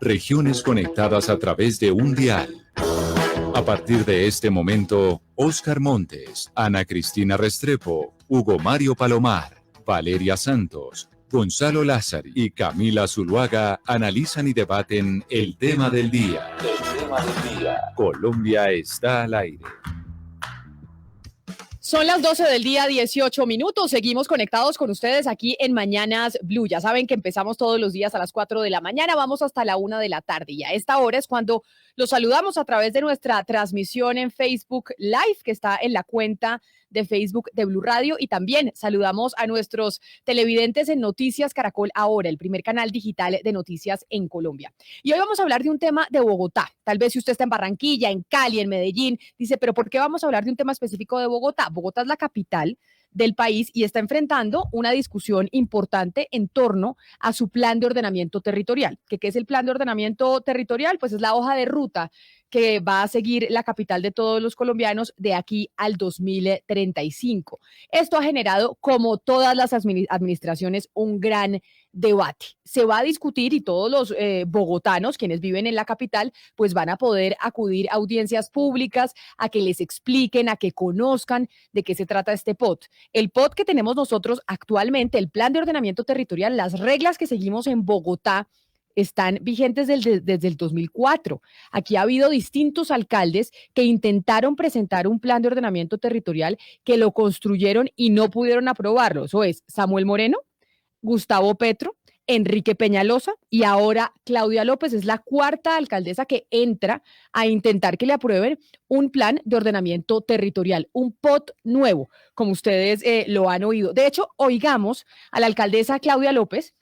regiones conectadas a través de un dial. A partir de este momento, Óscar Montes, Ana Cristina Restrepo, Hugo Mario Palomar, Valeria Santos, Gonzalo Lázaro y Camila Zuluaga analizan y debaten el tema del día. Colombia está al aire. Son las 12 del día, 18 minutos. Seguimos conectados con ustedes aquí en Mañanas Blue. Ya saben que empezamos todos los días a las 4 de la mañana, vamos hasta la 1 de la tarde. Y a esta hora es cuando los saludamos a través de nuestra transmisión en Facebook Live, que está en la cuenta de Facebook de Blue Radio, y también saludamos a nuestros televidentes en Noticias Caracol Ahora, el primer canal digital de noticias en Colombia. Y hoy vamos a hablar de un tema de Bogotá. Tal vez si usted está en Barranquilla, en Cali, en Medellín, dice, pero ¿por qué vamos a hablar de un tema específico de Bogotá? Bogotá es la capital del país y está enfrentando una discusión importante en torno a su plan de ordenamiento territorial. ¿Qué es el plan de ordenamiento territorial? Pues es la hoja de ruta que va a seguir la capital de todos los colombianos de aquí al 2035. Esto ha generado, como todas las administraciones, un gran debate. Se va a discutir y todos los bogotanos, quienes viven en la capital, pues van a poder acudir a audiencias públicas, a que les expliquen, a que conozcan de qué se trata este POT. El POT que tenemos nosotros actualmente, el Plan de Ordenamiento Territorial, las reglas que seguimos en Bogotá, están vigentes desde el 2004. Aquí ha habido distintos alcaldes que intentaron presentar un plan de ordenamiento territorial, que lo construyeron y no pudieron aprobarlo. Eso es Samuel Moreno, Gustavo Petro, Enrique Peñalosa y ahora Claudia López es la cuarta alcaldesa que entra a intentar que le aprueben un plan de ordenamiento territorial, un POT nuevo, como ustedes lo han oído. De hecho, oigamos a la alcaldesa Claudia López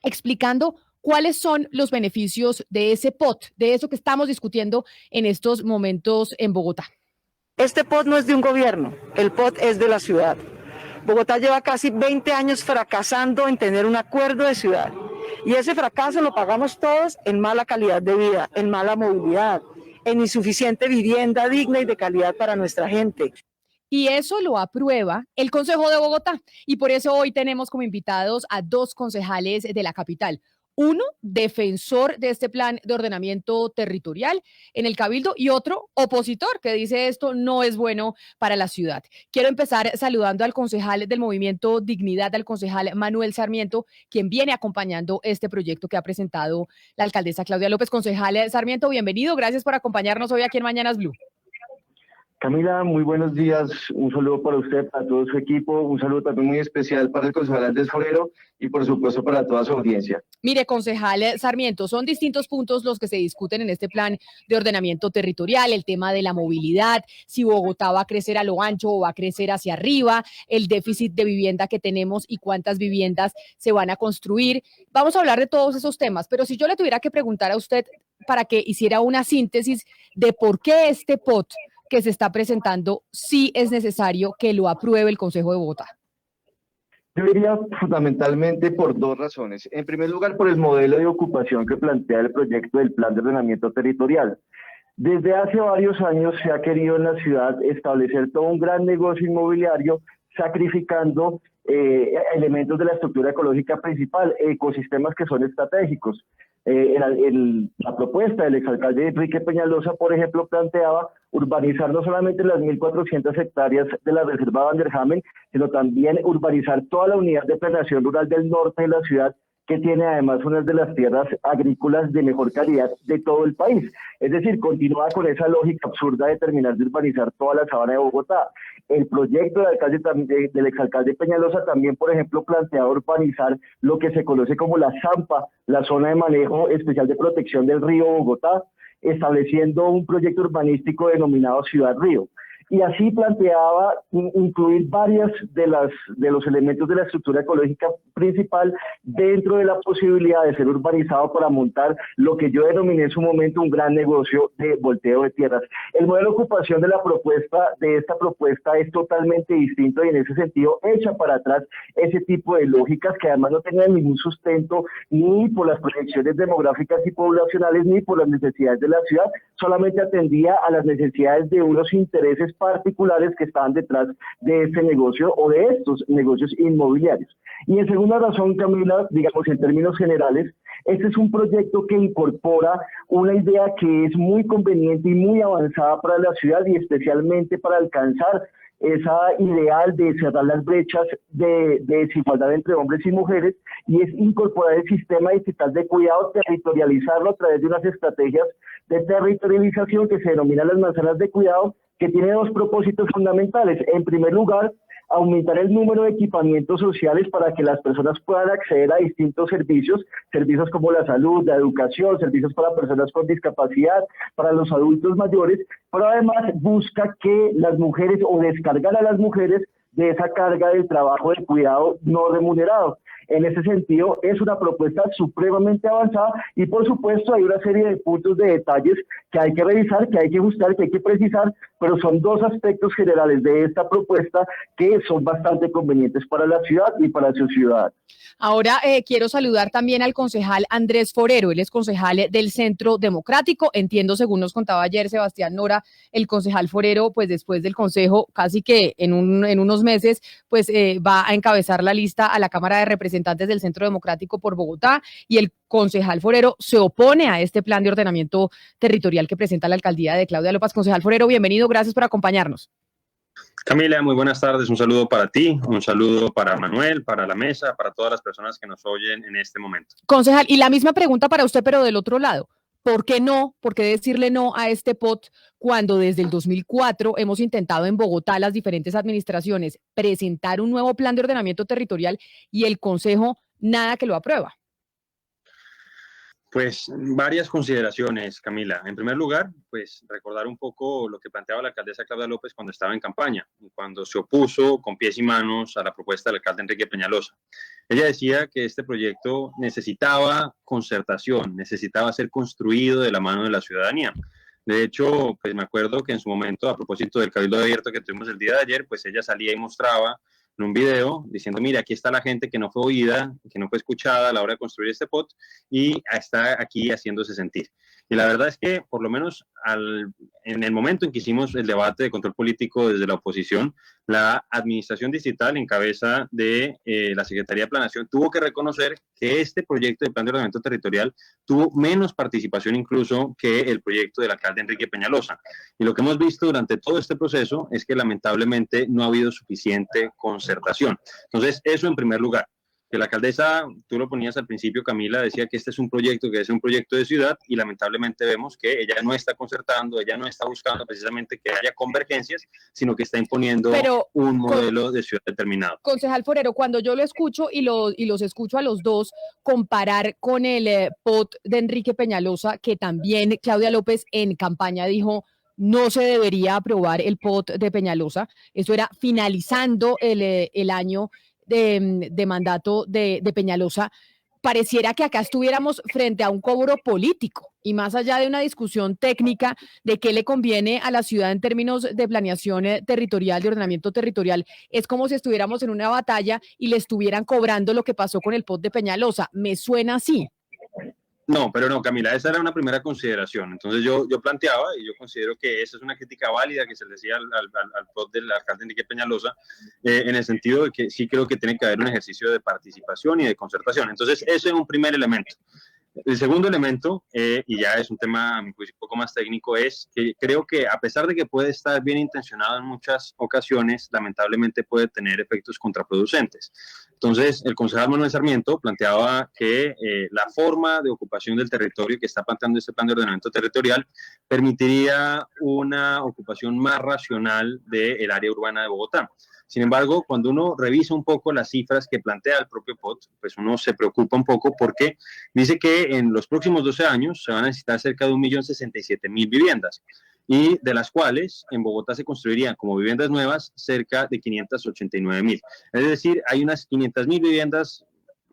explicando cuáles son los beneficios de ese POT, de eso que estamos discutiendo en estos momentos en Bogotá. Este POT no es de un gobierno, el POT es de la ciudad. Bogotá lleva casi 20 años fracasando en tener un acuerdo de ciudad. Y ese fracaso lo pagamos todos en mala calidad de vida, en mala movilidad, en insuficiente vivienda digna y de calidad para nuestra gente. Y eso lo aprueba el Consejo de Bogotá. Y por eso hoy tenemos como invitados a dos concejales de la capital. Uno, defensor de este plan de ordenamiento territorial en el Cabildo, y otro, opositor, que dice esto no es bueno para la ciudad. Quiero empezar saludando al concejal del Movimiento Dignidad, al concejal Manuel Sarmiento, quien viene acompañando este proyecto que ha presentado la alcaldesa Claudia López. Concejal Sarmiento, bienvenido. Gracias por acompañarnos hoy aquí en Mañanas Blue. Camila, muy buenos días, un saludo para usted, para todo su equipo, un saludo también muy especial para el concejal Andrés Forero y por supuesto para toda su audiencia. Mire, concejal Sarmiento, son distintos puntos los que se discuten en este plan de ordenamiento territorial, el tema de la movilidad, si Bogotá va a crecer a lo ancho o va a crecer hacia arriba, el déficit de vivienda que tenemos y cuántas viviendas se van a construir. Vamos a hablar de todos esos temas, pero si yo le tuviera que preguntar a usted para que hiciera una síntesis de por qué este POT que se está presentando, sí es necesario que lo apruebe el Consejo de Bogotá. Yo diría fundamentalmente por dos razones. En primer lugar, por el modelo de ocupación que plantea el proyecto del Plan de Ordenamiento Territorial. Desde hace varios años se ha querido en la ciudad establecer todo un gran negocio inmobiliario, sacrificando elementos de la estructura ecológica principal, ecosistemas que son estratégicos. La propuesta del exalcalde Enrique Peñalosa, por ejemplo, planteaba urbanizar no solamente las 1.400 hectáreas de la reserva Vanderhamen, sino también urbanizar toda la unidad de planeación rural del norte de la ciudad, que tiene además unas de las tierras agrícolas de mejor calidad de todo el país. Es decir, continúa con esa lógica absurda de terminar de urbanizar toda la sabana de Bogotá. El proyecto del exalcalde Peñalosa también, por ejemplo, plantea urbanizar lo que se conoce como la ZAMPA, la zona de manejo especial de protección del río Bogotá, estableciendo un proyecto urbanístico denominado Ciudad Río. Y así planteaba incluir varias de los elementos de la estructura ecológica principal dentro de la posibilidad de ser urbanizado para montar lo que yo denominé en su momento un gran negocio de volteo de tierras. El modelo de ocupación de esta propuesta es totalmente distinto y en ese sentido echa para atrás ese tipo de lógicas que además no tenían ningún sustento ni por las proyecciones demográficas y poblacionales ni por las necesidades de la ciudad, solamente atendía a las necesidades de unos intereses particulares que estaban detrás de este negocio o de estos negocios inmobiliarios. Y en segunda razón, Camila, digamos en términos generales, este es un proyecto que incorpora una idea que es muy conveniente y muy avanzada para la ciudad y especialmente para alcanzar esa ideal de cerrar las brechas de desigualdad entre hombres y mujeres, y es incorporar el sistema digital de cuidado, territorializarlo a través de unas estrategias de territorialización que se denominan las manzanas de cuidado, que tiene dos propósitos fundamentales. En primer lugar, aumentar el número de equipamientos sociales para que las personas puedan acceder a distintos servicios como la salud, la educación, servicios para personas con discapacidad, para los adultos mayores, pero además busca que las mujeres o descargar a las mujeres de esa carga del trabajo de cuidado no remunerado. En ese sentido, es una propuesta supremamente avanzada y, por supuesto, hay una serie de puntos, de detalles que hay que revisar, que hay que ajustar, que hay que precisar, pero son dos aspectos generales de esta propuesta que son bastante convenientes para la ciudad y para sus ciudadanos. Ahora quiero saludar también al concejal Andrés Forero. Él es concejal del Centro Democrático. Entiendo, según nos contaba ayer Sebastián Nora, el concejal Forero, pues después del consejo, casi que en unos meses, pues va a encabezar la lista a la Cámara de Representantes del Centro Democrático por Bogotá, y el concejal Forero se opone a este plan de ordenamiento territorial que presenta la alcaldía de Claudia López. Concejal Forero, bienvenido, gracias por acompañarnos. Camila, muy buenas tardes, un saludo para ti, un saludo para Manuel, para la mesa, para todas las personas que nos oyen en este momento. Concejal, y la misma pregunta para usted, pero del otro lado. ¿Por qué no? ¿Por qué decirle no a este POT cuando desde el 2004 hemos intentado en Bogotá, las diferentes administraciones, presentar un nuevo plan de ordenamiento territorial y el Consejo nada que lo aprueba? Pues varias consideraciones, Camila. En primer lugar, pues recordar un poco lo que planteaba la alcaldesa Claudia López cuando estaba en campaña, cuando se opuso con pies y manos a la propuesta del alcalde Enrique Peñalosa. Ella decía que este proyecto necesitaba concertación, necesitaba ser construido de la mano de la ciudadanía. De hecho, pues me acuerdo que en su momento, a propósito del Cabildo Abierto que tuvimos el día de ayer, pues ella salía y mostraba en un video diciendo, mira, aquí está la gente que no fue oída, que no fue escuchada a la hora de construir este POT y está aquí haciéndose sentir. Y la verdad es que, por lo menos en el momento en que hicimos el debate de control político desde la oposición, la administración distrital en cabeza de la Secretaría de Planeación tuvo que reconocer que este proyecto de plan de ordenamiento territorial tuvo menos participación incluso que el proyecto del alcalde Enrique Peñalosa. Y lo que hemos visto durante todo este proceso es que lamentablemente no ha habido suficiente concertación. Entonces, eso en primer lugar. Que la alcaldesa, tú lo ponías al principio, Camila, decía que este es un proyecto que es un proyecto de ciudad y lamentablemente vemos que ella no está concertando, ella no está buscando precisamente que haya convergencias, sino que está imponiendo un modelo de ciudad determinado. Concejal Forero, cuando yo lo escucho y los escucho a los dos comparar con el POT de Enrique Peñalosa, que también Claudia López en campaña dijo no se debería aprobar el POT de Peñalosa, eso era finalizando el año de mandato de Peñalosa, pareciera que acá estuviéramos frente a un cobro político y más allá de una discusión técnica de qué le conviene a la ciudad en términos de planeación territorial, de ordenamiento territorial, es como si estuviéramos en una batalla y le estuvieran cobrando lo que pasó con el POT de Peñalosa. ¿Me suena así? No, pero no, Camila, esa era una primera consideración. Entonces yo planteaba, y yo considero que esa es una crítica válida que se le decía al POT del alcalde Enrique Peñalosa, en el sentido de que sí creo que tiene que haber un ejercicio de participación y de concertación. Entonces, ese es un primer elemento. El segundo elemento, y ya es un tema un poco más técnico, es que creo que a pesar de que puede estar bien intencionado en muchas ocasiones, lamentablemente puede tener efectos contraproducentes. Entonces, el concejal Manuel Sarmiento planteaba que la forma de ocupación del territorio que está planteando este plan de ordenamiento territorial permitiría una ocupación más racional del área urbana de Bogotá. Sin embargo, cuando uno revisa un poco las cifras que plantea el propio POT, pues uno se preocupa un poco porque dice que en los próximos 12 años se van a necesitar cerca de 1.067.000 viviendas y de las cuales en Bogotá se construirían como viviendas nuevas cerca de 589.000. Es decir, hay unas 500.000 viviendas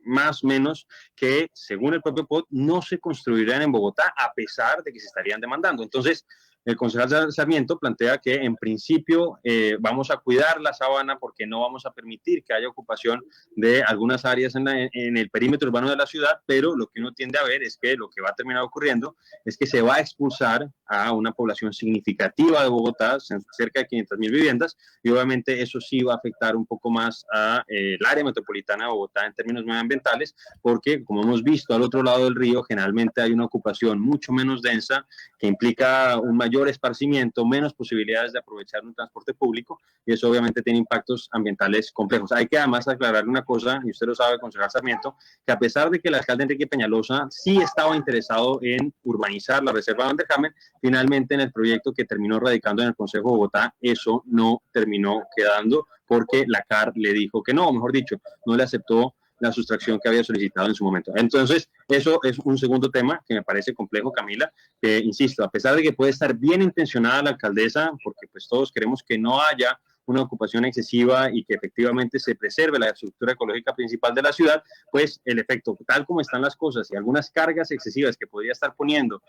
más o menos que, según el propio POT, no se construirán en Bogotá a pesar de que se estarían demandando. Entonces, el concejal Sarmiento plantea que en principio vamos a cuidar la sabana porque no vamos a permitir que haya ocupación de algunas áreas en el perímetro urbano de la ciudad, pero lo que uno tiende a ver es que lo que va a terminar ocurriendo es que se va a expulsar a una población significativa de Bogotá, cerca de 500.000 viviendas, y obviamente eso sí va a afectar un poco más a el área metropolitana de Bogotá en términos medioambientales, porque como hemos visto al otro lado del río, generalmente hay una ocupación mucho menos densa que implica un mayor esparcimiento, menos posibilidades de aprovechar un transporte público, y eso obviamente tiene impactos ambientales complejos. Hay que además aclarar una cosa, y usted lo sabe, concejal Sarmiento, que a pesar de que el alcalde Enrique Peñalosa sí estaba interesado en urbanizar la reserva de Van der Hamen, finalmente en el proyecto que terminó radicando en el Consejo de Bogotá, eso no terminó quedando porque la CAR le dijo que no, o mejor dicho, no le aceptó la sustracción que había solicitado en su momento. Entonces, eso es un segundo tema que me parece complejo, Camila, que, insisto, a pesar de que puede estar bien intencionada la alcaldesa, porque pues todos queremos que no haya una ocupación excesiva y que efectivamente se preserve la estructura ecológica principal de la ciudad, pues el efecto, tal como están las cosas y algunas cargas excesivas que podría estar poniendo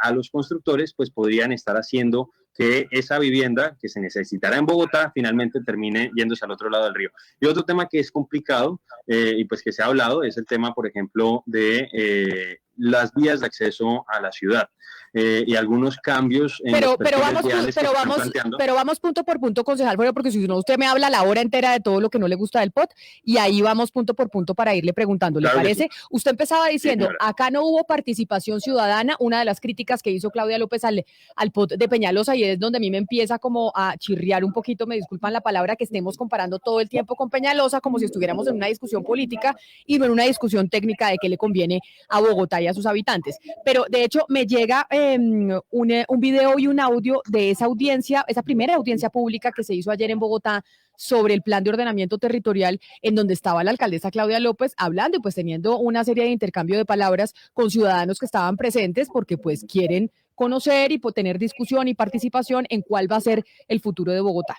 a los constructores, pues podrían estar haciendo que esa vivienda que se necesitará en Bogotá finalmente termine yéndose al otro lado del río. Y otro tema que es complicado y pues que se ha hablado es el tema, por ejemplo, de las vías de acceso a la ciudad. Y algunos cambios en los perfiles viales que se están planteando. Pero vamos punto por punto, concejal, porque si no usted me habla la hora entera de todo lo que no le gusta del POT y ahí vamos punto por punto para irle preguntando. ¿Le Claro parece? sí. Usted empezaba diciendo, Sí, acá no hubo participación ciudadana, una de las críticas que hizo Claudia López al POT de Peñalosa, y es donde a mí me empieza como a chirriar un poquito, me disculpan la palabra, que estemos comparando todo el tiempo con Peñalosa como si estuviéramos en una discusión política y no en una discusión técnica de qué le conviene a Bogotá y a sus habitantes. Pero de hecho me llega un video y un audio de esa audiencia, esa primera audiencia pública que se hizo ayer en Bogotá sobre el plan de ordenamiento territorial, en donde estaba la alcaldesa Claudia López hablando y pues teniendo una serie de intercambio de palabras con ciudadanos que estaban presentes porque pues quieren conocer y tener discusión y participación en cuál va a ser el futuro de Bogotá.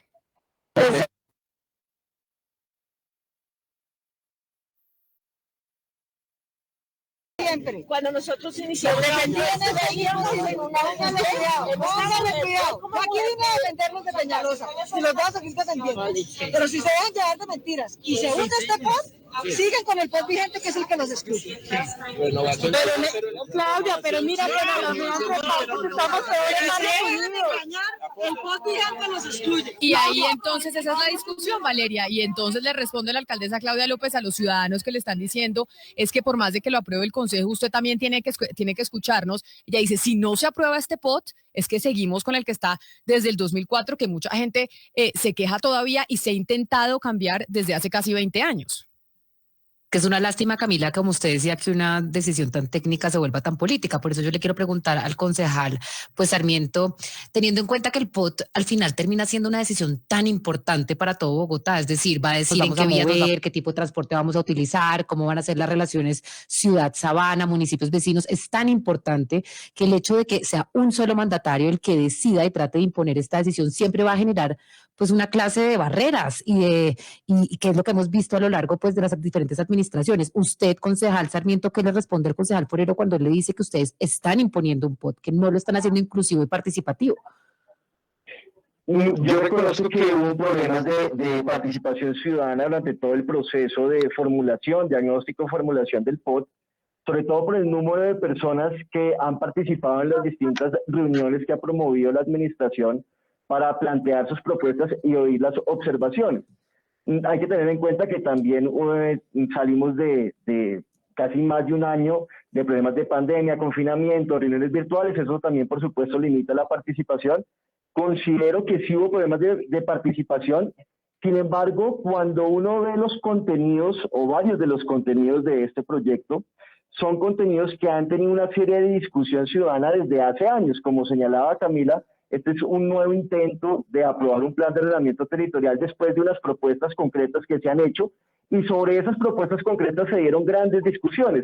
Siempre. Cuando nosotros iniciamos aquí vine a defenderlos de Peñalosa y los voy a seguir defendiendo. Pero si se dejan llevar de mentiras y se usa este POT, siguen con el POT vigente que es el que los excluye. Pero Claudia, pero mira que estamos peores más reunidos. El POT vigente los excluye. Y ahí entonces esa es la discusión, Valeria, y entonces le responde la alcaldesa Claudia López a los ciudadanos que le están diciendo es que por más de que lo apruebe el Consejo, usted también tiene que escucharnos. Ella dice, si no se aprueba este POT, es que seguimos con el que está desde el 2004, que mucha gente se queja todavía y se ha intentado cambiar desde hace casi 20 años. Que es una lástima, Camila, como usted decía, que una decisión tan técnica se vuelva tan política. Por eso yo le quiero preguntar al concejal, pues Sarmiento, teniendo en cuenta que el POT al final termina siendo una decisión tan importante para todo Bogotá, es decir, va a decir en qué vía nos va, qué tipo de transporte vamos a utilizar, cómo van a ser las relaciones ciudad-sabana, municipios vecinos, es tan importante que el hecho de que sea un solo mandatario el que decida y trate de imponer esta decisión siempre va a generar pues una clase de barreras y que es lo que hemos visto a lo largo pues de las diferentes administraciones. Usted, concejal Sarmiento, ¿qué le responde al concejal Forero cuando le dice que ustedes están imponiendo un POT, que no lo están haciendo inclusivo y participativo? Yo reconozco que hubo problemas de participación ciudadana durante todo el proceso de formulación, diagnóstico, formulación del POT, sobre todo por el número de personas que han participado en las distintas reuniones que ha promovido la administración para plantear sus propuestas y oír las observaciones. Hay que tener en cuenta que también salimos de casi más de un año de problemas de pandemia, confinamiento, reuniones virtuales, eso también por supuesto limita la participación. Considero que sí hubo problemas de participación, sin embargo, cuando uno ve los contenidos o varios de los contenidos de este proyecto, son contenidos que han tenido una serie de discusión ciudadana desde hace años, como señalaba Camila. Este es un nuevo intento de aprobar un plan de ordenamiento territorial después de unas propuestas concretas que se han hecho y sobre esas propuestas concretas se dieron grandes discusiones.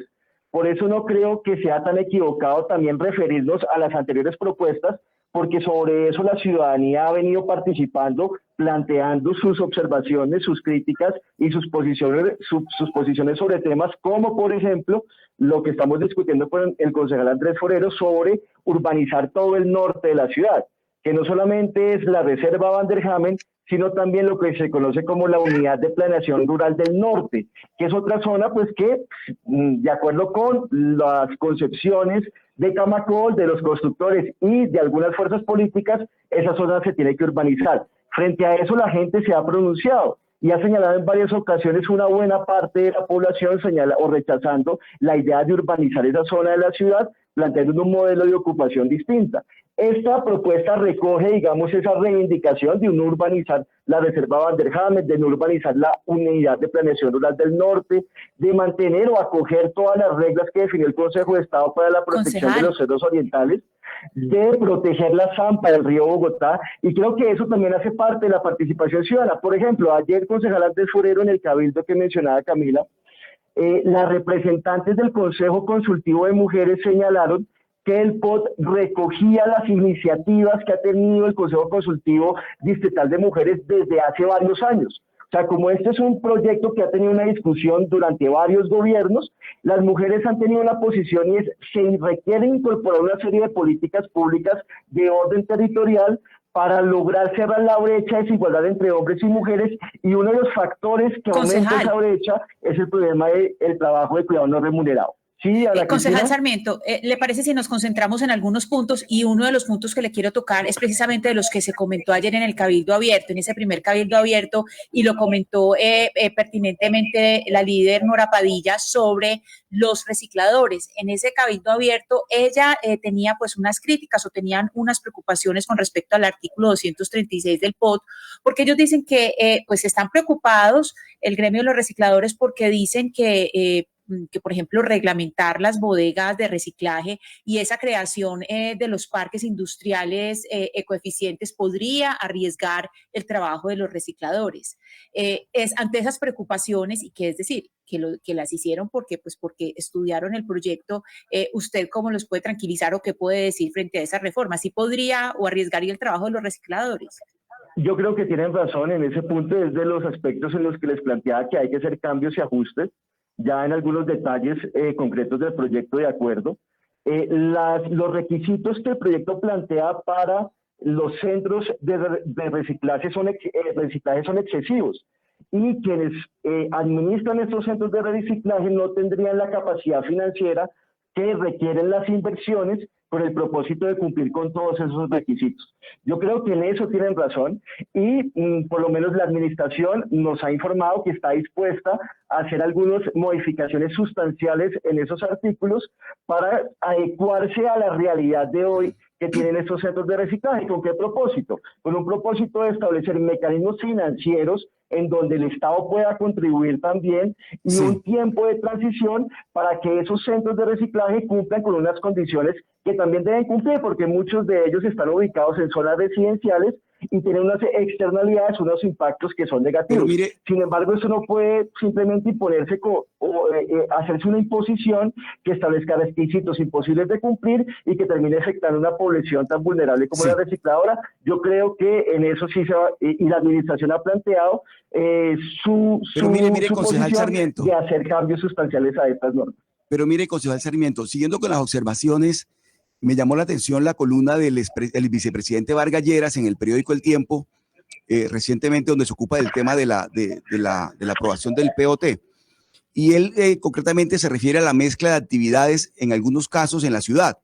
Por eso no creo que sea tan equivocado también referirnos a las anteriores propuestas porque sobre eso la ciudadanía ha venido participando, planteando sus observaciones, sus críticas y sus posiciones sobre temas como, por ejemplo, lo que estamos discutiendo con el concejal Andrés Forero sobre urbanizar todo el norte de la ciudad, que no solamente es la reserva Van der Hamen, sino también lo que se conoce como la Unidad de Planeación Rural del Norte, que es otra zona pues que, de acuerdo con las concepciones de Camacol, de los constructores y de algunas fuerzas políticas, esa zona se tiene que urbanizar. Frente a eso la gente se ha pronunciado y ha señalado en varias ocasiones una buena parte de la población rechazando la idea de urbanizar esa zona de la ciudad, planteando un modelo de ocupación distinta. Esta propuesta recoge, digamos, esa reivindicación de no urbanizar la reserva Van der Hamen, de no urbanizar la Unidad de Planeación Rural del Norte, de mantener o acoger todas las reglas que definió el Consejo de Estado para la protección de los cerros orientales, de proteger la zampa del río Bogotá, y creo que eso también hace parte de la participación ciudadana. Por ejemplo, ayer el concejal Andrés Forero en el Cabildo que mencionaba Camila, las representantes del Consejo Consultivo de Mujeres señalaron que el POT recogía las iniciativas que ha tenido el Consejo Consultivo Distrital de Mujeres desde hace varios años. O sea, como este es un proyecto que ha tenido una discusión durante varios gobiernos, las mujeres han tenido una posición y es se requiere incorporar una serie de políticas públicas de orden territorial para lograr cerrar la brecha de desigualdad entre hombres y mujeres, y uno de los factores que aumenta esa brecha es el problema del trabajo de cuidado no remunerado. Sí, concejal Sarmiento, ¿le parece si nos concentramos en algunos puntos? Y uno de los puntos que le quiero tocar es precisamente de los que se comentó ayer en el Cabildo Abierto, en ese primer Cabildo Abierto, y lo comentó pertinentemente la líder Nora Padilla sobre los recicladores. En ese Cabildo Abierto, ella tenía pues unas críticas o tenían unas preocupaciones con respecto al artículo 236 del POT, porque ellos dicen que pues están preocupados, el gremio de los recicladores, porque dicen que por ejemplo, reglamentar las bodegas de reciclaje y esa creación de los parques industriales ecoeficientes podría arriesgar el trabajo de los recicladores. Es ante esas preocupaciones, y que es decir, que las hicieron porque estudiaron el proyecto, ¿usted cómo los puede tranquilizar o qué puede decir frente a esa reforma? ¿Sí podría o arriesgaría el trabajo de los recicladores? Yo creo que tienen razón en ese punto, es de los aspectos en los que les planteaba que hay que hacer cambios y ajustes, ya en algunos detalles concretos del proyecto de acuerdo. Los requisitos que el proyecto plantea para los centros de reciclaje son excesivos, y quienes administran estos centros de reciclaje no tendrían la capacidad financiera que requieren las inversiones con el propósito de cumplir con todos esos requisitos. Yo creo que en eso tienen razón, y por lo menos la administración nos ha informado que está dispuesta a hacer algunas modificaciones sustanciales en esos artículos para adecuarse a la realidad de hoy que tienen estos centros de reciclaje. ¿Con qué propósito? Con un propósito de establecer mecanismos financieros en donde el Estado pueda contribuir también, y un tiempo de transición para que esos centros de reciclaje cumplan con unas condiciones que también deben cumplir, porque muchos de ellos están ubicados en zonas residenciales y tienen unas externalidades, unos impactos que son negativos. Sin embargo, eso no puede simplemente imponerse hacerse una imposición que establezca requisitos imposibles de cumplir y que termine afectando a una población tan vulnerable como la recicladora. Yo creo que en eso sí se va, y la administración ha planteado su concejal Sarmiento, de hacer cambios sustanciales a estas normas. Pero mire, concejal Sarmiento, siguiendo con las observaciones, me llamó la atención la columna del vicepresidente Vargas Lleras en el periódico El Tiempo, recientemente, donde se ocupa del tema de la aprobación del POT. Y él concretamente se refiere a la mezcla de actividades, en algunos casos en la ciudad,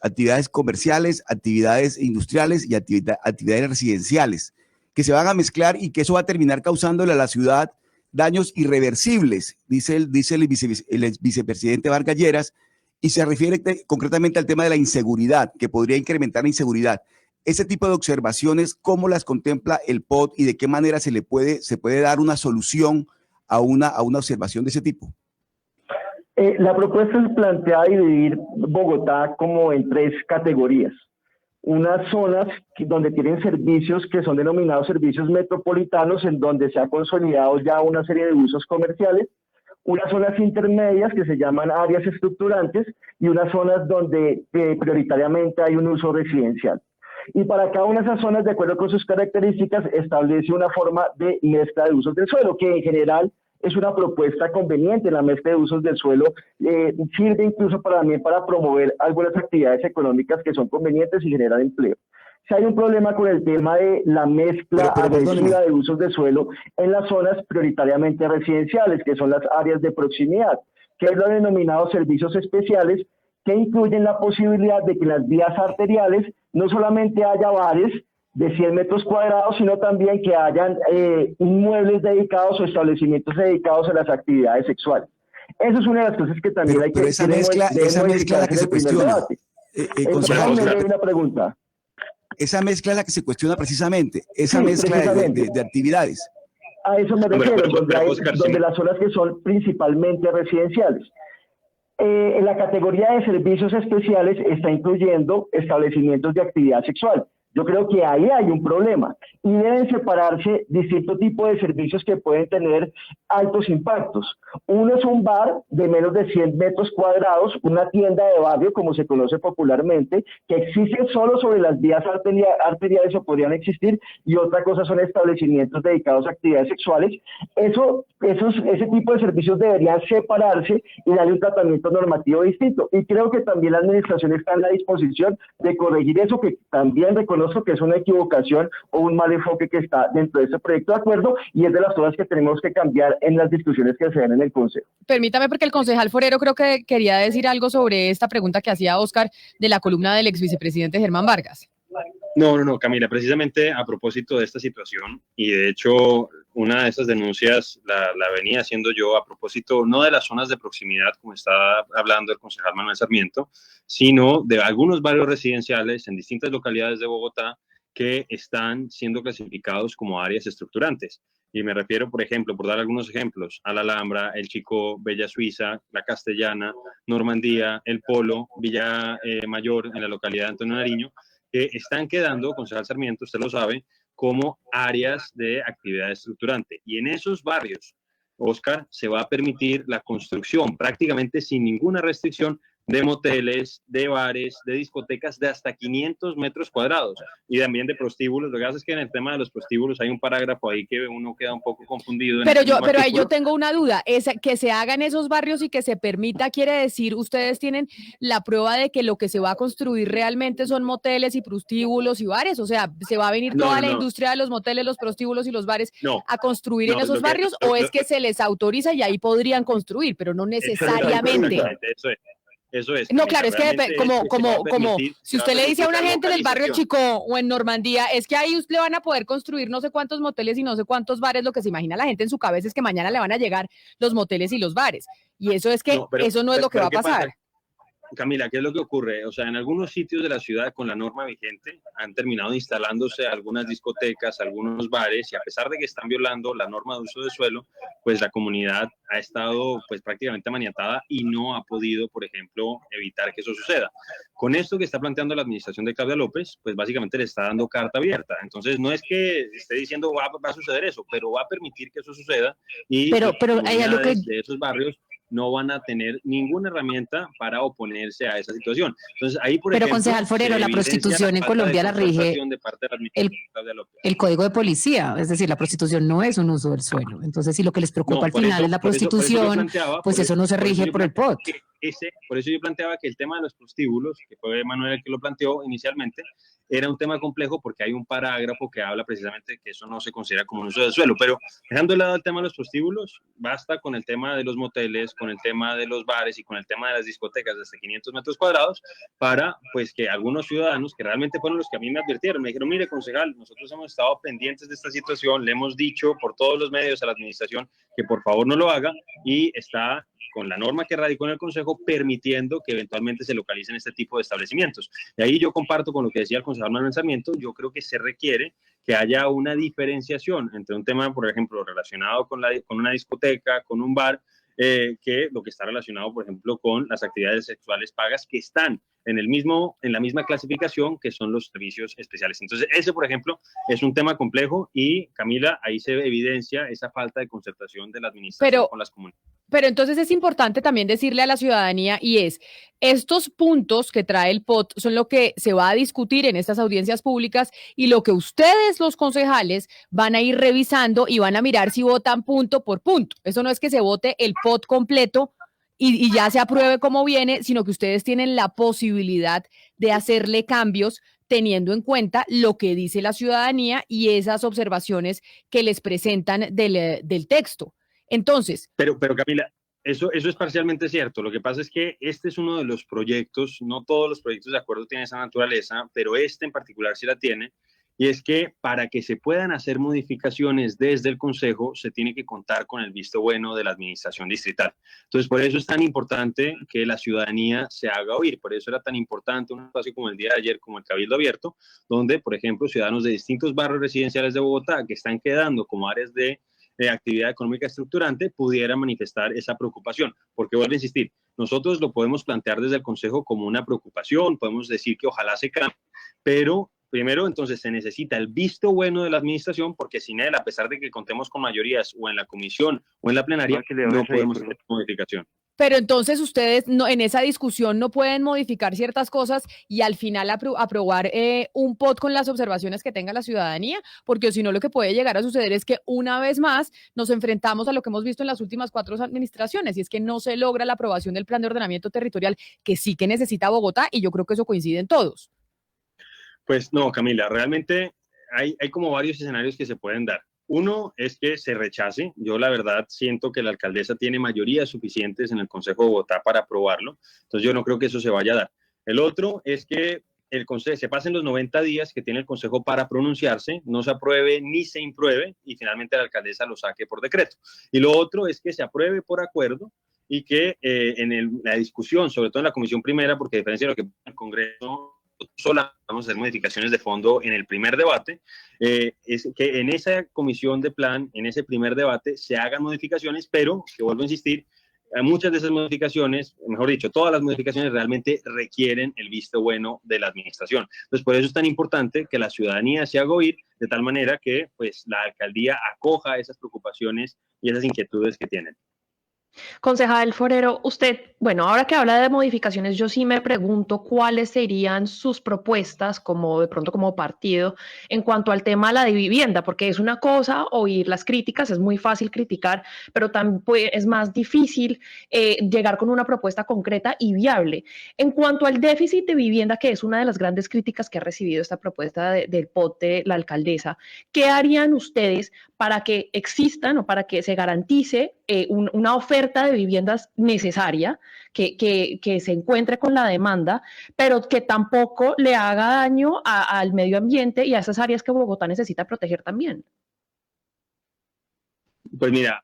actividades comerciales, actividades industriales y actividades residenciales, que se van a mezclar y que eso va a terminar causándole a la ciudad daños irreversibles, dice el vicepresidente Vargas Lleras, y se refiere concretamente al tema de la inseguridad, que podría incrementar la inseguridad. Ese tipo de observaciones, ¿cómo las contempla el POT y de qué manera se puede dar una solución a una observación de ese tipo? La propuesta es plantear dividir Bogotá como en 3 categorías. Unas zonas donde tienen servicios que son denominados servicios metropolitanos, en donde se ha consolidado ya una serie de usos comerciales, unas zonas intermedias que se llaman áreas estructurantes, y unas zonas donde prioritariamente hay un uso residencial. Y para cada una de esas zonas, de acuerdo con sus características, establece una forma de mezcla de usos del suelo, que en general es una propuesta conveniente. La mezcla de usos del suelo sirve incluso también para promover algunas actividades económicas que son convenientes y generan empleo. Si hay un problema con el tema de la mezcla agresiva de usos de suelo en las zonas prioritariamente residenciales, que son las áreas de proximidad, que es lo denominado servicios especiales, que incluyen la posibilidad de que en las vías arteriales no solamente haya bares de 100 metros cuadrados, sino también que hayan inmuebles dedicados o establecimientos dedicados a las actividades sexuales. Eso es una de las cosas que también hay que... Pero esa mezcla es la que se cuestiona. Una pregunta. Esa mezcla es la que se cuestiona precisamente, esa mezcla de actividades. A eso me refiero, donde las zonas que son principalmente residenciales. En la categoría de servicios especiales está incluyendo establecimientos de actividad sexual. Yo creo que ahí hay un problema y deben separarse distintos tipos de servicios que pueden tener altos impactos. Uno es un bar de menos de 100 metros cuadrados, una tienda de barrio, como se conoce popularmente, que existen solo sobre las vías arteriales o podrían existir, y otra cosa son establecimientos dedicados a actividades sexuales. Ese tipo de servicios deberían separarse y darle un tratamiento normativo distinto. Y creo que también la administración está en la disposición de corregir eso, que también reconozco que es una equivocación o un mal enfoque que está dentro de este proyecto de acuerdo, y es de las cosas que tenemos que cambiar en las discusiones que se dan en el Consejo. Permítame, porque el concejal Forero creo que quería decir algo sobre esta pregunta que hacía Óscar de la columna del ex vicepresidente Germán Vargas. No, Camila, precisamente a propósito de esta situación, y de hecho una de esas denuncias la venía haciendo yo a propósito no de las zonas de proximidad, como estaba hablando el concejal Manuel Sarmiento, sino de algunos barrios residenciales en distintas localidades de Bogotá que están siendo clasificados como áreas estructurantes. Y me refiero, por ejemplo, por dar algunos ejemplos, a La Alhambra, El Chico, Bella Suiza, La Castellana, Normandía, El Polo, Villa Mayor, en la localidad de Antonio Nariño, que están quedando, concejal Sarmiento, usted lo sabe, como áreas de actividad estructurante. Y en esos barrios, Óscar, se va a permitir la construcción prácticamente sin ninguna restricción de moteles, de bares, de discotecas de hasta 500 metros cuadrados y también de prostíbulos. Lo que pasa es que en el tema de los prostíbulos hay un parágrafo ahí que uno queda un poco confundido. Pero ahí yo tengo una duda, es que se haga en esos barrios y que se permita, quiere decir, ustedes tienen la prueba de que lo que se va a construir realmente son moteles y prostíbulos y bares, o sea, ¿se va a venir toda la industria de los moteles, los prostíbulos y los bares a construir en esos barrios o es que se les autoriza y ahí podrían construir, pero no necesariamente? Eso es. No, claro, es que como si usted le dice a una gente del barrio Chico o en Normandía, es que ahí le van a poder construir no sé cuántos moteles y no sé cuántos bares, lo que se imagina la gente en su cabeza es que mañana le van a llegar los moteles y los bares. Y eso es que eso no es lo que va a pasar. Camila, ¿qué es lo que ocurre? O sea, en algunos sitios de la ciudad con la norma vigente han terminado instalándose algunas discotecas, algunos bares, y a pesar de que están violando la norma de uso de suelo, pues la comunidad ha estado pues prácticamente maniatada y no ha podido, por ejemplo, evitar que eso suceda. Con esto que está planteando la administración de Claudia López, pues básicamente le está dando carta abierta. Entonces, no es que esté diciendo va a suceder eso, pero va a permitir que eso suceda y las comunidades de esos barrios no van a tener ninguna herramienta para oponerse a esa situación. Entonces, ahí, por ejemplo, concejal Forero, la prostitución en Colombia la rige el Código de Policía, es decir, la prostitución no es un uso del suelo. Entonces, si lo que les preocupa al final es la prostitución, pues eso no se rige por el POT. Por eso yo planteaba que el tema de los prostíbulos, que fue Manuel el que lo planteó inicialmente, era un tema complejo porque hay un parágrafo que habla precisamente que eso no se considera como un uso del suelo. Pero dejando de lado el tema de los prostíbulos, basta con el tema de los moteles, con el tema de los bares y con el tema de las discotecas de hasta 500 metros cuadrados para pues que algunos ciudadanos que realmente fueron los que a mí me advirtieron, me dijeron, mire concejal, nosotros hemos estado pendientes de esta situación, le hemos dicho por todos los medios a la administración que por favor no lo haga y está con la norma que radicó en el Consejo, permitiendo que eventualmente se localicen este tipo de establecimientos. Y ahí yo comparto con lo que decía el concejal Manuel Sarmiento, yo creo que se requiere que haya una diferenciación entre un tema, por ejemplo, relacionado con una discoteca, con un bar, que lo que está relacionado, por ejemplo, con las actividades sexuales pagas que están en la misma clasificación que son los servicios especiales. Entonces, ese, por ejemplo, es un tema complejo y, Camila, ahí se evidencia esa falta de concertación de la administración con las comunidades. Pero entonces es importante también decirle a la ciudadanía estos puntos que trae el POT son lo que se va a discutir en estas audiencias públicas y lo que ustedes, los concejales, van a ir revisando y van a mirar si votan punto por punto. Eso no es que se vote el POT completo y ya se apruebe como viene, sino que ustedes tienen la posibilidad de hacerle cambios teniendo en cuenta lo que dice la ciudadanía y esas observaciones que les presentan del texto. Entonces. Pero Camila, eso es parcialmente cierto. Lo que pasa es que este es uno de los proyectos, no todos los proyectos de acuerdo tienen esa naturaleza, pero este en particular sí la tiene, y es que para que se puedan hacer modificaciones desde el Consejo se tiene que contar con el visto bueno de la administración distrital. Entonces, por eso es tan importante que la ciudadanía se haga oír. Por eso era tan importante un espacio como el día de ayer, como el Cabildo Abierto, donde, por ejemplo, ciudadanos de distintos barrios residenciales de Bogotá que están quedando como áreas de actividad económica estructurante pudieran manifestar esa preocupación, porque vuelvo a insistir, nosotros lo podemos plantear desde el Consejo como una preocupación, podemos decir que ojalá se cambie, pero primero entonces se necesita el visto bueno de la administración, porque sin él, a pesar de que contemos con mayorías o en la comisión o en la plenaria, no podemos hacer modificación. Pero entonces ustedes en esa discusión no pueden modificar ciertas cosas y al final aprobar un POT con las observaciones que tenga la ciudadanía, porque si no lo que puede llegar a suceder es que una vez más nos enfrentamos a lo que hemos visto en las últimas 4 administraciones y es que no se logra la aprobación del plan de ordenamiento territorial que sí que necesita Bogotá y yo creo que eso coincide en todos. Pues no, Camila, realmente hay como varios escenarios que se pueden dar. Uno es que se rechace. Yo la verdad siento que la alcaldesa tiene mayorías suficientes en el Consejo de Bogotá para aprobarlo. Entonces yo no creo que eso se vaya a dar. El otro es que el Consejo se pasen los 90 días que tiene el Consejo para pronunciarse, no se apruebe ni se impruebe y finalmente la alcaldesa lo saque por decreto. Y lo otro es que se apruebe por acuerdo y que la discusión, sobre todo en la Comisión Primera, porque a diferencia de lo que el Congreso solo vamos a hacer modificaciones de fondo en el primer debate, es que en esa comisión de plan, en ese primer debate, se hagan modificaciones, pero, que vuelvo a insistir, muchas de esas modificaciones, mejor dicho, todas las modificaciones realmente requieren el visto bueno de la administración. Entonces, por eso es tan importante que la ciudadanía se haga oír, de tal manera que pues, la alcaldía acoja esas preocupaciones y esas inquietudes que tienen. Concejal Forero, usted, bueno, ahora que habla de modificaciones, yo sí me pregunto cuáles serían sus propuestas como de pronto como partido en cuanto al tema de la vivienda, porque es una cosa oír las críticas, es muy fácil criticar, pero también es más difícil llegar con una propuesta concreta y viable. En cuanto al déficit de vivienda, que es una de las grandes críticas que ha recibido esta propuesta del POT de la alcaldesa, ¿qué harían ustedes para que existan o para que se garantice una oferta de viviendas necesaria, que se encuentre con la demanda, pero que tampoco le haga daño al medio ambiente y a esas áreas que Bogotá necesita proteger también? Pues mira,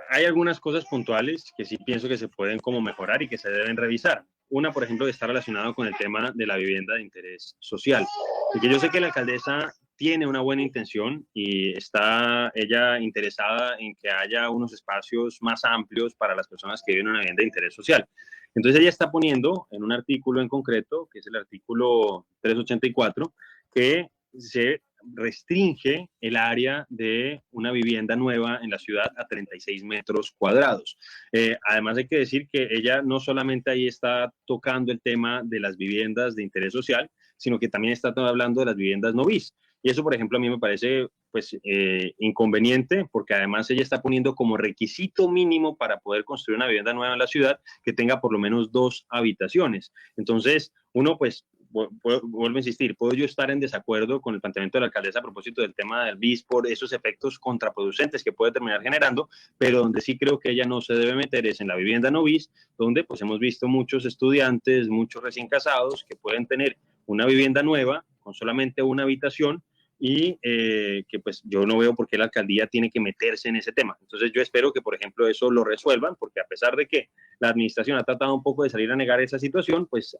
hay algunas cosas puntuales que sí pienso que se pueden como mejorar y que se deben revisar. Una, por ejemplo, está relacionada con el tema de la vivienda de interés social. Porque yo sé que la alcaldesa tiene una buena intención y está ella interesada en que haya unos espacios más amplios para las personas que viven en una vivienda de interés social. Entonces ella está poniendo en un artículo en concreto, que es el artículo 384, que se restringe el área de una vivienda nueva en la ciudad a 36 metros cuadrados. Además hay que decir que ella no solamente ahí está tocando el tema de las viviendas de interés social, sino que también está hablando de las viviendas no bis. Y eso, por ejemplo, a mí me parece pues, inconveniente, porque además ella está poniendo como requisito mínimo para poder construir una vivienda nueva en la ciudad que tenga por lo menos 2 habitaciones. Entonces, uno pues vuelvo a insistir, puedo yo estar en desacuerdo con el planteamiento de la alcaldesa a propósito del tema del BIS por esos efectos contraproducentes que puede terminar generando, pero donde sí creo que ella no se debe meter es en la vivienda no BIS, donde pues hemos visto muchos estudiantes, muchos recién casados que pueden tener una vivienda nueva con solamente una habitación y que pues yo no veo por qué la alcaldía tiene que meterse en ese tema. Entonces yo espero que, por ejemplo, eso lo resuelvan, porque a pesar de que la administración ha tratado un poco de salir a negar esa situación, pues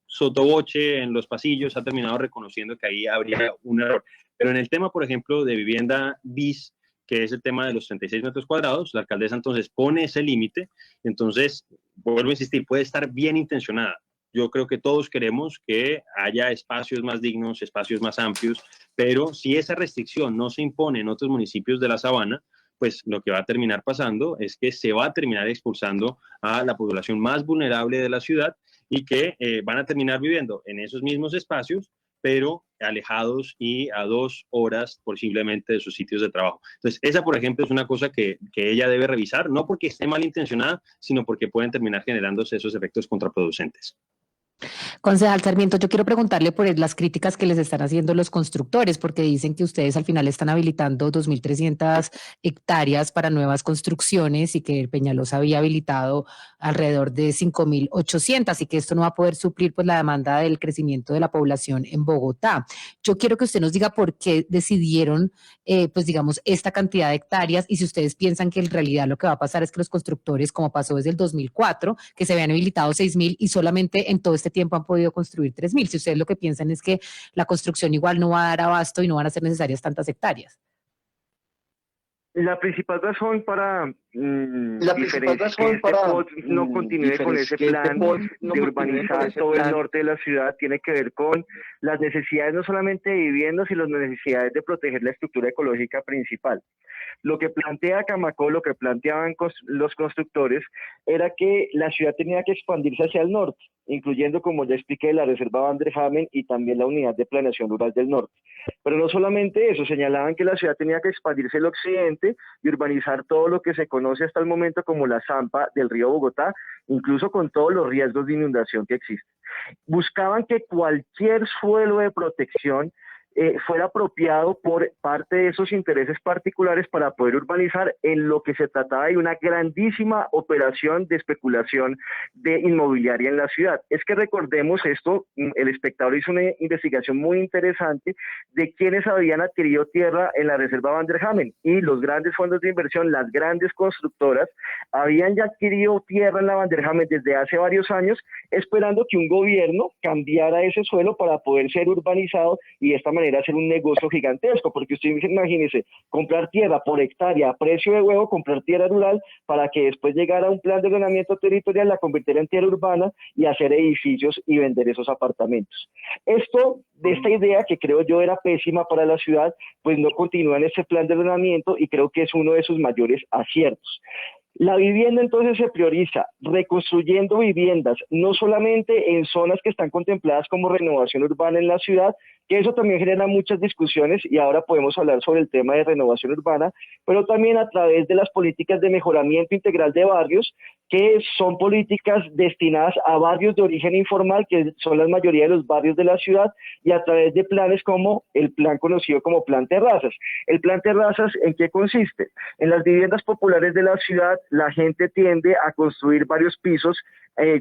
sotoboche en los pasillos ha terminado reconociendo que ahí habría un error. Pero en el tema, por ejemplo, de vivienda bis, que es el tema de los 36 metros cuadrados, la alcaldesa entonces pone ese límite. Entonces, vuelvo a insistir, puede estar bien intencionada. Yo creo que todos queremos que haya espacios más dignos, espacios más amplios, pero si esa restricción no se impone en otros municipios de la Sabana, pues lo que va a terminar pasando es que se va a terminar expulsando a la población más vulnerable de la ciudad y que van a terminar viviendo en esos mismos espacios, pero alejados y a 2 horas posiblemente de sus sitios de trabajo. Entonces, esa, por ejemplo, es una cosa que ella debe revisar, no porque esté malintencionada, sino porque pueden terminar generándose esos efectos contraproducentes. Concejal Sarmiento, yo quiero preguntarle por las críticas que les están haciendo los constructores, porque dicen que ustedes al final están habilitando 2.300 hectáreas para nuevas construcciones y que Peñalosa había habilitado alrededor de 5.800 y que esto no va a poder suplir pues la demanda del crecimiento de la población en Bogotá. Yo quiero que usted nos diga por qué decidieron, pues digamos, esta cantidad de hectáreas y si ustedes piensan que en realidad lo que va a pasar es que los constructores, como pasó desde el 2004, que se habían habilitado 6.000 y solamente en todo este tiempo han podido construir 3.000. Si ustedes lo que piensan es que la construcción igual no va a dar abasto y no van a ser necesarias tantas hectáreas. La principal razón para POT no continúe con ese plan de urbanizar todo el norte de la ciudad tiene que ver con las necesidades no solamente de viviendas, sino las necesidades de proteger la estructura ecológica principal. Lo que plantea Camacol, lo que planteaban los constructores, era que la ciudad tenía que expandirse hacia el norte, incluyendo, como ya expliqué, la reserva Van der Hamen y también la unidad de planeación rural del norte. Pero no solamente eso, señalaban que la ciudad tenía que expandirse al occidente y urbanizar todo lo que se conoce hasta el momento como la zampa del río Bogotá, incluso con todos los riesgos de inundación que existen. Buscaban que cualquier suelo de protección fuera apropiado por parte de esos intereses particulares para poder urbanizar, en lo que se trataba de una grandísima operación de especulación de inmobiliaria en la ciudad. Es que recordemos esto, el espectador hizo una investigación muy interesante de quienes habían adquirido tierra en la reserva Van der Hamen, y los grandes fondos de inversión, las grandes constructoras, habían ya adquirido tierra en la Van der Hamen desde hace varios años, esperando que un gobierno cambiara ese suelo para poder ser urbanizado y de esta manera hacer un negocio gigantesco, porque usted imagínese, comprar tierra por hectárea a precio de huevo, comprar tierra rural para que después llegara un plan de ordenamiento territorial, la convirtiera en tierra urbana y hacer edificios y vender esos apartamentos. Esta idea, que creo yo era pésima para la ciudad, pues no continúa en ese plan de ordenamiento y creo que es uno de sus mayores aciertos. La vivienda entonces se prioriza reconstruyendo viviendas, no solamente en zonas que están contempladas como renovación urbana en la ciudad, que eso también genera muchas discusiones y ahora podemos hablar sobre el tema de renovación urbana, pero también a través de las políticas de mejoramiento integral de barrios, que son políticas destinadas a barrios de origen informal, que son la mayoría de los barrios de la ciudad, y a través de planes como el plan conocido como Plan Terrazas. El Plan Terrazas, ¿en qué consiste? En las viviendas populares de la ciudad, la gente tiende a construir varios pisos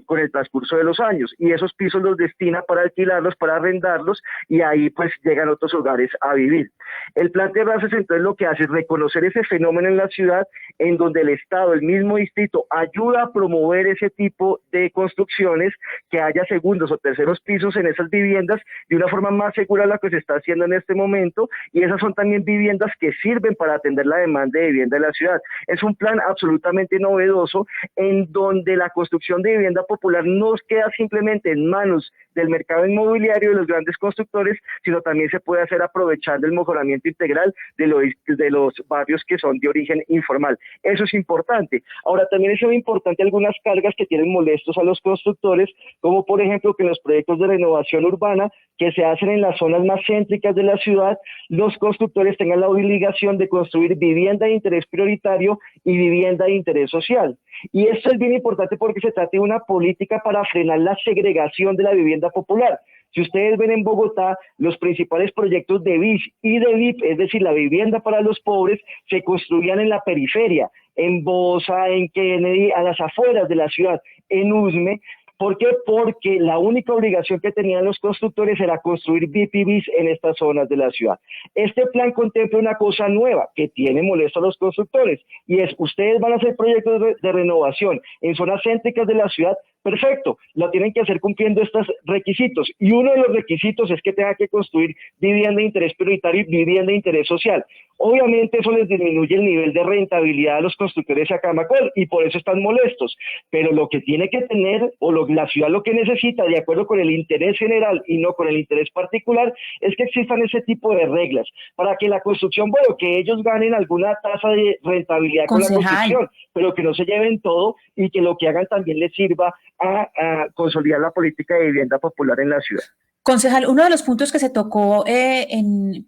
con el transcurso de los años, y esos pisos los destina para alquilarlos, para arrendarlos, y ahí pues llegan otros hogares a vivir. El Plan Terrazas entonces lo que hace es reconocer ese fenómeno en la ciudad, en donde el Estado, el mismo distrito, ayuda a promover ese tipo de construcciones, que haya segundos o terceros pisos en esas viviendas de una forma más segura a la que se está haciendo en este momento, y esas son también viviendas que sirven para atender la demanda de vivienda de la ciudad. Es un plan absolutamente novedoso, en donde la construcción de vivienda popular no queda simplemente en manos del mercado inmobiliario de los grandes constructores, sino también se puede hacer aprovechando el mejoramiento integral de los barrios que son de origen informal. Eso es importante. Ahora, también es muy importante algunas cargas que tienen molestos a los constructores, como por ejemplo que en los proyectos de renovación urbana que se hacen en las zonas más céntricas de la ciudad, los constructores tengan la obligación de construir vivienda de interés prioritario y vivienda de interés social. Y esto es bien importante porque se trata de una política para frenar la segregación de la vivienda popular. Si ustedes ven en Bogotá, los principales proyectos de BIS y de VIP, es decir, la vivienda para los pobres, se construían en la periferia, en Bosa, en Kennedy, a las afueras de la ciudad, en Usme. ¿Por qué? Porque la única obligación que tenían los constructores era construir VIP y BIS en estas zonas de la ciudad. Este plan contempla una cosa nueva que tiene molesto a los constructores, y es: ustedes van a hacer proyectos de renovación en zonas céntricas de la ciudad, perfecto, la tienen que hacer cumpliendo estos requisitos, y uno de los requisitos es que tenga que construir vivienda de interés prioritario y vivienda de interés social. Obviamente eso les disminuye el nivel de rentabilidad a los constructores de Acamacol y por eso están molestos, pero lo que tiene que tener, la ciudad lo que necesita, de acuerdo con el interés general y no con el interés particular, es que existan ese tipo de reglas, para que la construcción, bueno, que ellos ganen alguna tasa de rentabilidad con la construcción, pero que no se lleven todo y que lo que hagan también les sirva a consolidar la política de vivienda popular en la ciudad. Concejal, uno de los puntos que se tocó ayer en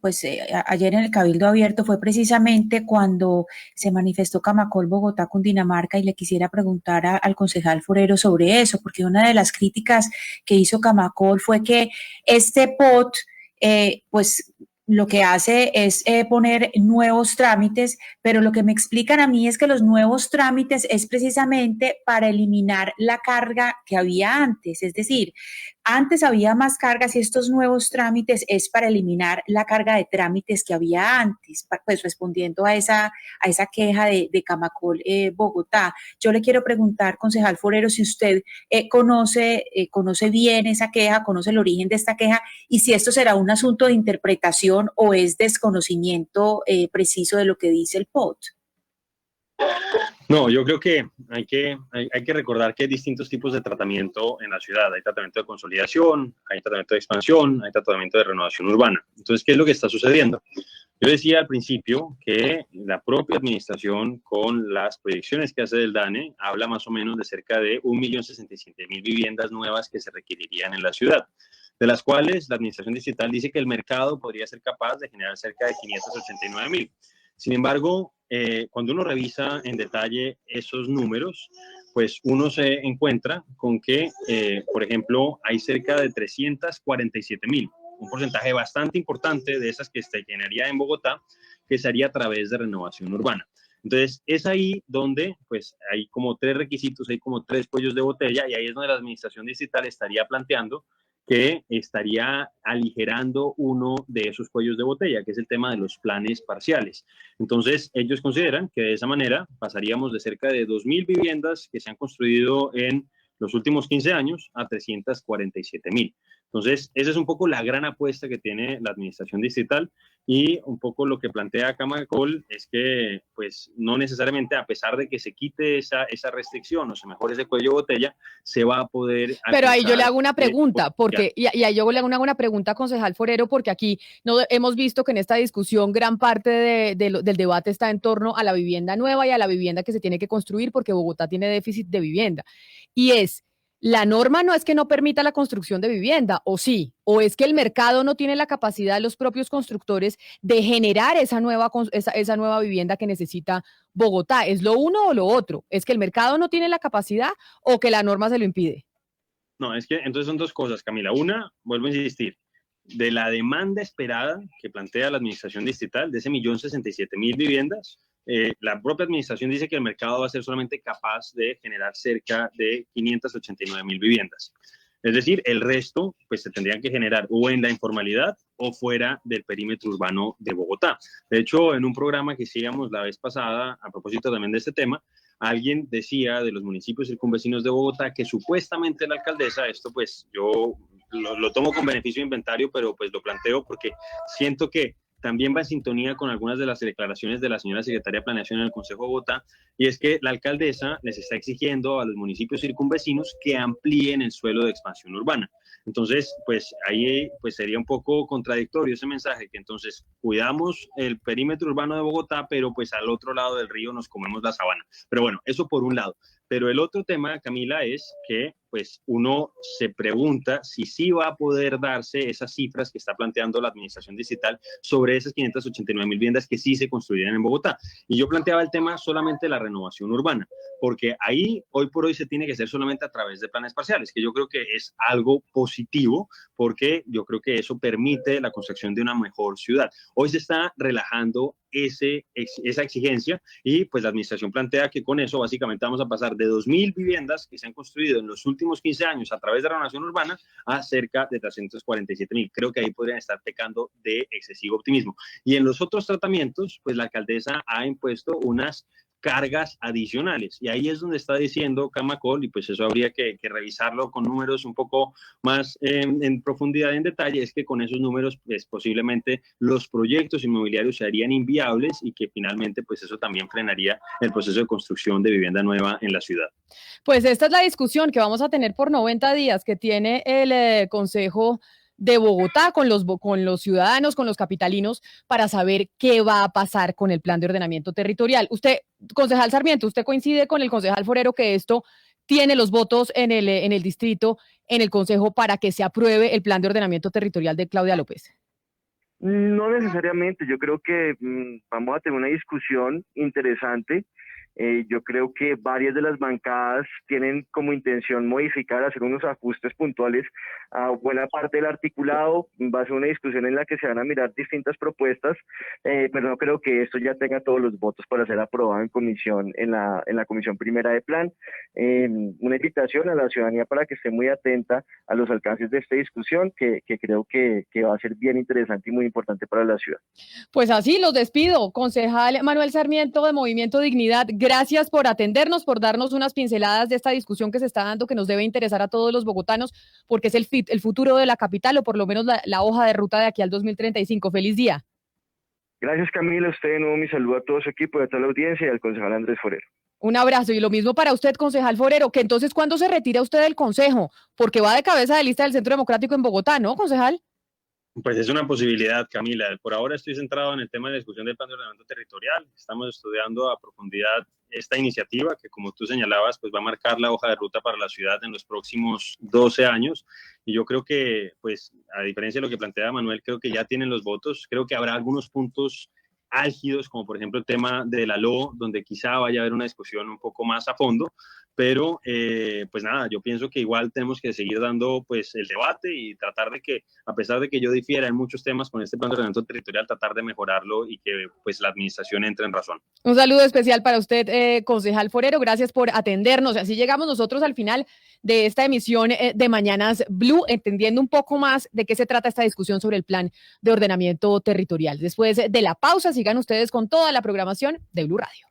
el Cabildo Abierto fue precisamente cuando se manifestó Camacol Bogotá, Cundinamarca, y le quisiera preguntar al concejal Forero sobre eso, porque una de las críticas que hizo Camacol fue que este POT, lo que hace es poner nuevos trámites, pero lo que me explican a mí es que los nuevos trámites es precisamente para eliminar la carga que había antes, es decir, antes había más cargas y estos nuevos trámites es para eliminar la carga de trámites que había antes, pues respondiendo a esa queja de Camacol Bogotá. Yo le quiero preguntar, concejal Forero, si usted conoce bien esa queja, conoce el origen de esta queja y si esto será un asunto de interpretación o es desconocimiento preciso de lo que dice el POT. No, yo creo que hay que recordar que hay distintos tipos de tratamiento en la ciudad. Hay tratamiento de consolidación, hay tratamiento de expansión, hay tratamiento de renovación urbana. Entonces, ¿qué es lo que está sucediendo? Yo decía al principio que la propia administración, con las proyecciones que hace del DANE, habla más o menos de cerca de 1.067.000 viviendas nuevas que se requerirían en la ciudad, de las cuales la administración distrital dice que el mercado podría ser capaz de generar cerca de 589.000. Sin embargo, cuando uno revisa en detalle esos números, pues uno se encuentra con que, por ejemplo, hay cerca de 347.000, un porcentaje bastante importante de esas que se generaría en Bogotá, que se haría a través de renovación urbana. Entonces, es ahí donde pues hay como tres requisitos, hay como tres cuellos de botella, y ahí es donde la administración distrital estaría planteando que estaría aligerando uno de esos cuellos de botella, que es el tema de los planes parciales. Entonces, ellos consideran que de esa manera pasaríamos de cerca de 2.000 viviendas que se han construido en los últimos 15 años a 347.000. Entonces, esa es un poco la gran apuesta que tiene la administración distrital, y un poco lo que plantea Camacol es que, pues, no necesariamente, a pesar de que se quite esa restricción o se mejore ese cuello de botella, se va a poder... Pero ahí yo le hago una pregunta, porque, y ahí yo le hago una pregunta, concejal Forero, porque aquí no hemos visto que en esta discusión gran parte del debate está en torno a la vivienda nueva y a la vivienda que se tiene que construir, porque Bogotá tiene déficit de vivienda. Y la norma no es que no permita la construcción de vivienda, o sí, o es que el mercado no tiene la capacidad de los propios constructores de generar esa nueva vivienda que necesita Bogotá. ¿Es lo uno o lo otro? ¿Es que el mercado no tiene la capacidad o que la norma se lo impide? No, es que entonces son dos cosas, Camila. Una, vuelvo a insistir, de la demanda esperada que plantea la administración distrital, de ese 1.067.000 viviendas, la propia administración dice que el mercado va a ser solamente capaz de generar cerca de 589.000 viviendas. Es decir, el resto pues se tendrían que generar o en la informalidad o fuera del perímetro urbano de Bogotá. De hecho, en un programa que hicimos la vez pasada, a propósito también de este tema, alguien decía de los municipios circunvecinos de Bogotá que supuestamente la alcaldesa, esto pues yo lo tomo con beneficio de inventario, pero pues lo planteo porque siento que también va en sintonía con algunas de las declaraciones de la señora secretaria de Planeación en el Consejo de Bogotá, y es que la alcaldesa les está exigiendo a los municipios circunvecinos que amplíen el suelo de expansión urbana. Entonces, pues ahí pues sería un poco contradictorio ese mensaje, que entonces cuidamos el perímetro urbano de Bogotá, pero pues al otro lado del río nos comemos la sabana. Pero bueno, eso por un lado. Pero el otro tema, Camila, es que pues uno se pregunta si sí va a poder darse esas cifras que está planteando la administración distrital sobre esas 589.000 viviendas que sí se construirían en Bogotá. Y yo planteaba el tema solamente de la renovación urbana, porque ahí hoy por hoy se tiene que hacer solamente a través de planes parciales, que yo creo que es algo positivo, porque yo creo que eso permite la construcción de una mejor ciudad. Hoy se está relajando esa exigencia, y pues la administración plantea que con eso básicamente vamos a pasar de 2.000 viviendas que se han construido en los últimos 15 años a través de renovación urbana a cerca de 347.000. Creo que ahí podrían estar pecando de excesivo optimismo. Y en los otros tratamientos, pues la alcaldesa ha impuesto unas cargas adicionales. Y ahí es donde está diciendo Camacol, y pues eso habría que revisarlo con números un poco más en profundidad, en detalle, es que con esos números pues, posiblemente los proyectos inmobiliarios se harían inviables y que finalmente pues eso también frenaría el proceso de construcción de vivienda nueva en la ciudad. Pues esta es la discusión que vamos a tener por 90 días que tiene el Consejo de Bogotá con los ciudadanos, con los capitalinos, para saber qué va a pasar con el plan de ordenamiento territorial. Usted, concejal Sarmiento, ¿usted coincide con el concejal Forero que esto tiene los votos en el distrito, en el consejo, para que se apruebe el plan de ordenamiento territorial de Claudia López? No necesariamente, yo creo que vamos a tener una discusión interesante. Yo creo que varias de las bancadas tienen como intención modificar, hacer unos ajustes puntuales a buena parte del articulado. Va a ser una discusión en la que se van a mirar distintas propuestas, pero no creo que esto ya tenga todos los votos para ser aprobado en comisión, en la comisión primera de plan. Una invitación a la ciudadanía para que esté muy atenta a los alcances de esta discusión, que creo que va a ser bien interesante y muy importante para la ciudad. Pues así los despido, concejal Manuel Sarmiento de Movimiento Dignidad. Gracias por atendernos, por darnos unas pinceladas de esta discusión que se está dando, que nos debe interesar a todos los bogotanos, porque es el futuro de la capital, o por lo menos la hoja de ruta de aquí al 2035. ¡Feliz día! Gracias, Camila. A usted de nuevo mi saludo a todo su equipo, a toda la audiencia y al concejal Andrés Forero. Un abrazo, y lo mismo para usted, concejal Forero, que entonces, ¿cuándo se retira usted del consejo? Porque va de cabeza de lista del Centro Democrático en Bogotá, ¿no, concejal? Pues es una posibilidad, Camila. Por ahora estoy centrado en el tema de la discusión del plan de ordenamiento territorial. Estamos estudiando a profundidad esta iniciativa que, como tú señalabas, pues va a marcar la hoja de ruta para la ciudad en los próximos 12 años. Y yo creo que, pues, a diferencia de lo que plantea Manuel, creo que ya tienen los votos. Creo que habrá algunos puntos álgidos, como por ejemplo el tema de la LO, donde quizá vaya a haber una discusión un poco más a fondo, pero pues nada, yo pienso que igual tenemos que seguir dando pues el debate y tratar de que, a pesar de que yo difiera en muchos temas con este plan de ordenamiento territorial, tratar de mejorarlo y que pues la administración entre en razón. Un saludo especial para usted, concejal Forero, gracias por atendernos. Así llegamos nosotros al final de esta emisión de Mañanas Blue, entendiendo un poco más de qué se trata esta discusión sobre el plan de ordenamiento territorial. Después de la pausa, sigan ustedes con toda la programación de Blue Radio.